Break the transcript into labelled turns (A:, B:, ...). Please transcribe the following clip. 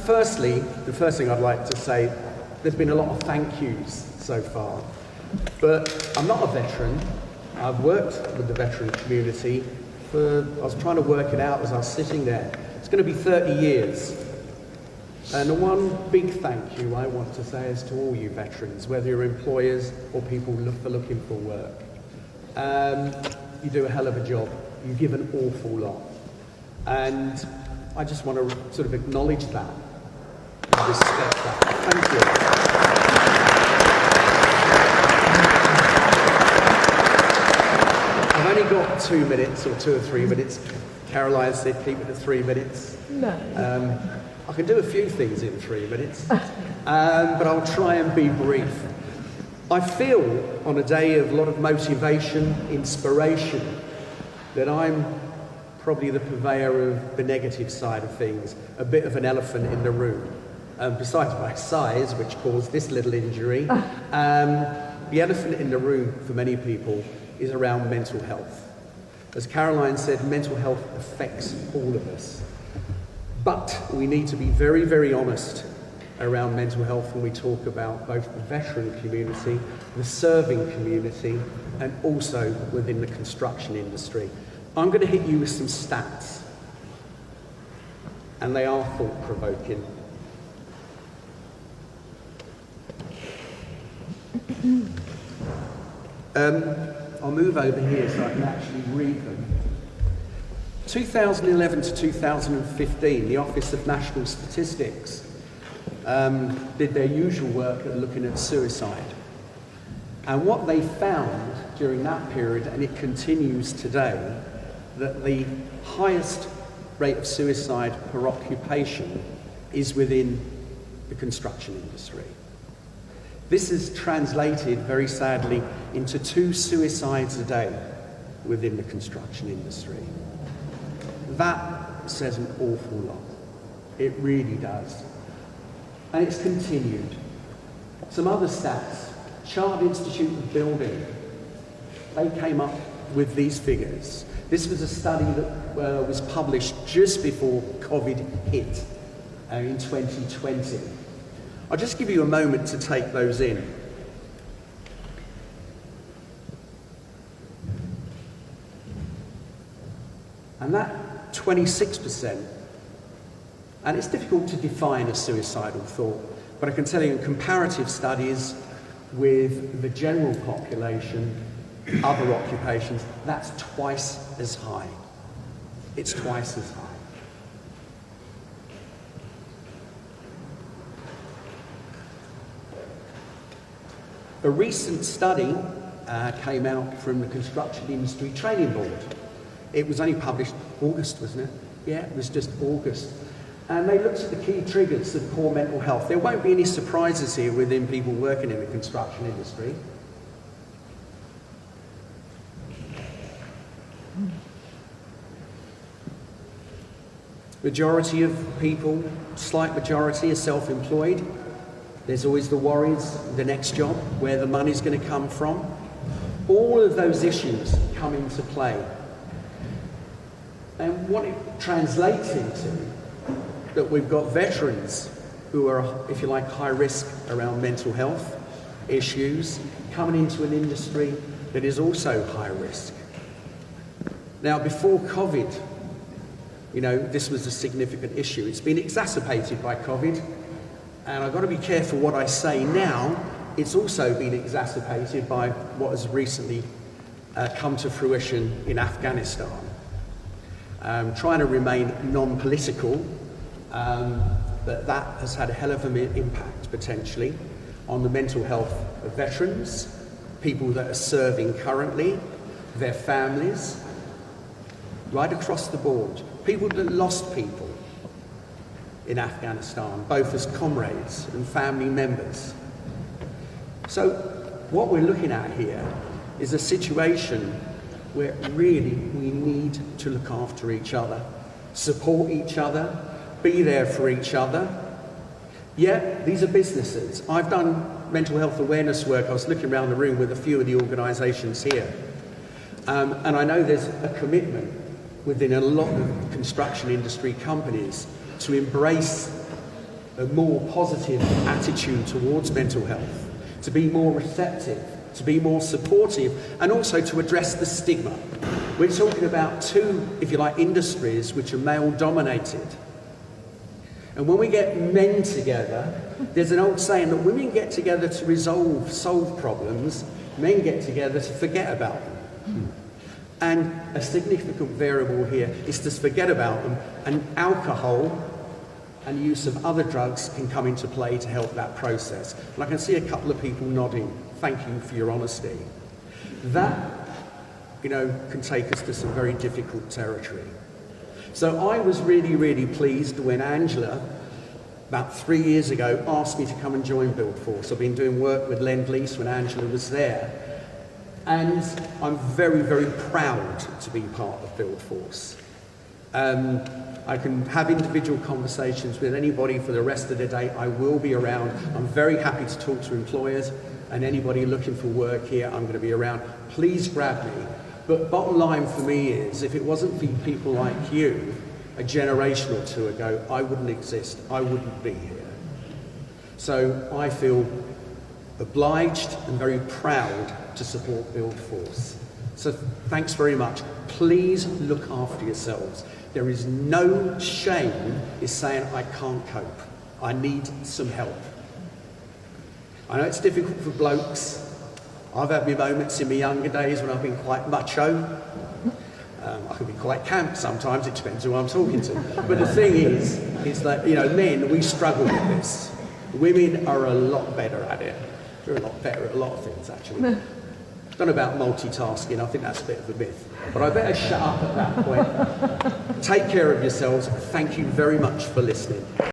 A: Firstly, the first thing I'd like to say, there's been a lot of thank yous so far, but I'm not a veteran. I've worked with the veteran community I was trying to work it out as I was sitting there. It's going to be 30 years. And the one big thank you I want to say is to all you veterans, whether you're employers or people looking for work. You do a hell of a job. You give an awful lot. And I just want to sort of acknowledge that, and respect that. Thank you. I've only got 2 minutes, or 2 or 3 minutes. Caroline said keep it to 3 minutes.
B: No.
A: I can do a few things in 3 minutes, but I'll try and be brief. I feel on a day of a lot of motivation, inspiration, that I'm probably the purveyor of the negative side of things, a bit of an elephant in the room. Besides my size, which caused this little injury, the elephant in the room for many people is around mental health. As Caroline said, mental health affects all of us. But we need to be very, very honest around mental health when we talk about both the veteran community, the serving community, and also within the construction industry. I'm going to hit you with some stats, and they are thought-provoking. I'll move over here so I can actually read them. 2011 to 2015, the Office of National Statistics did their usual work at looking at suicide. And what they found during that period, and it continues today, that the highest rate of suicide per occupation is within the construction industry. This is translated, very sadly, into 2 suicides a day within the construction industry. That says an awful lot. It really does. And it's continued. Some other stats. Child Institute of Building, they came up with these figures. This was a study that was published just before COVID hit in 2020. I'll just give you a moment to take those in. And that 26%, and it's difficult to define a suicidal thought, but I can tell you in comparative studies with the general population, other occupations, that's twice as high. It's twice as high. A recent study came out from the Construction Industry Training Board. It was only published August, wasn't it? Yeah, it was just August. And they looked at the key triggers of poor mental health. There won't be any surprises here within people working in the construction industry. Majority of people, slight majority, are self-employed. There's always the worries, the next job, where the money's going to come from. All of those issues come into play. And what it translates into, that we've got veterans who are, if you like, high risk around mental health issues, coming into an industry that is also high risk. Now, before COVID, you know, this was a significant issue. It's been exacerbated by COVID. And I've got to be careful what I say now. It's also been exacerbated by what has recently come to fruition in Afghanistan. Trying to remain non-political, but that has had a hell of an impact, potentially, on the mental health of veterans, people that are serving currently, their families, right across the board. People that lost people in Afghanistan, both as comrades and family members. So what we're looking at here is a situation where really we need to look after each other, support each other, be there for each other. Yeah, these are businesses. I've done mental health awareness work. I was looking around the room with a few of the organisations here. And I know there's a commitment within a lot of construction industry companies to embrace a more positive attitude towards mental health, to be more receptive, to be more supportive, and also to address the stigma. We're talking about two, if you like, industries which are male-dominated. And when we get men together, there's an old saying that women get together to solve problems, men get together to forget about them. And a significant variable here is to forget about them, and alcohol and use of other drugs can come into play to help that process. And I can see a couple of people nodding. Thank you for your honesty. That, can take us to some very difficult territory. So I was really, really pleased when Angela, about 3 years ago, asked me to come and join Build Force. I've been doing work with Lend-Lease when Angela was there. And I'm very, very proud to be part of Build Force. I can have individual conversations with anybody for the rest of the day. I will be around. I'm very happy to talk to employers and anybody looking for work here. I'm going to be around. Please grab me. But bottom line for me is, if it wasn't for people like you, a generation or two ago, I wouldn't exist. I wouldn't be here. So I feel obliged and very proud to support Build Force. So thanks very much. Please look after yourselves. There is no shame in saying I can't cope. I need some help. I know it's difficult for blokes. I've had my moments in my younger days when I've been quite macho. I can be quite camp sometimes, it depends who I'm talking to. But the thing is that, men, we struggle with this. Women are a lot better at it. They're a lot better at a lot of things, actually. I don't know about multitasking, I think that's a bit of a myth. But I better shut up at that point. Take care of yourselves. Thank you very much for listening.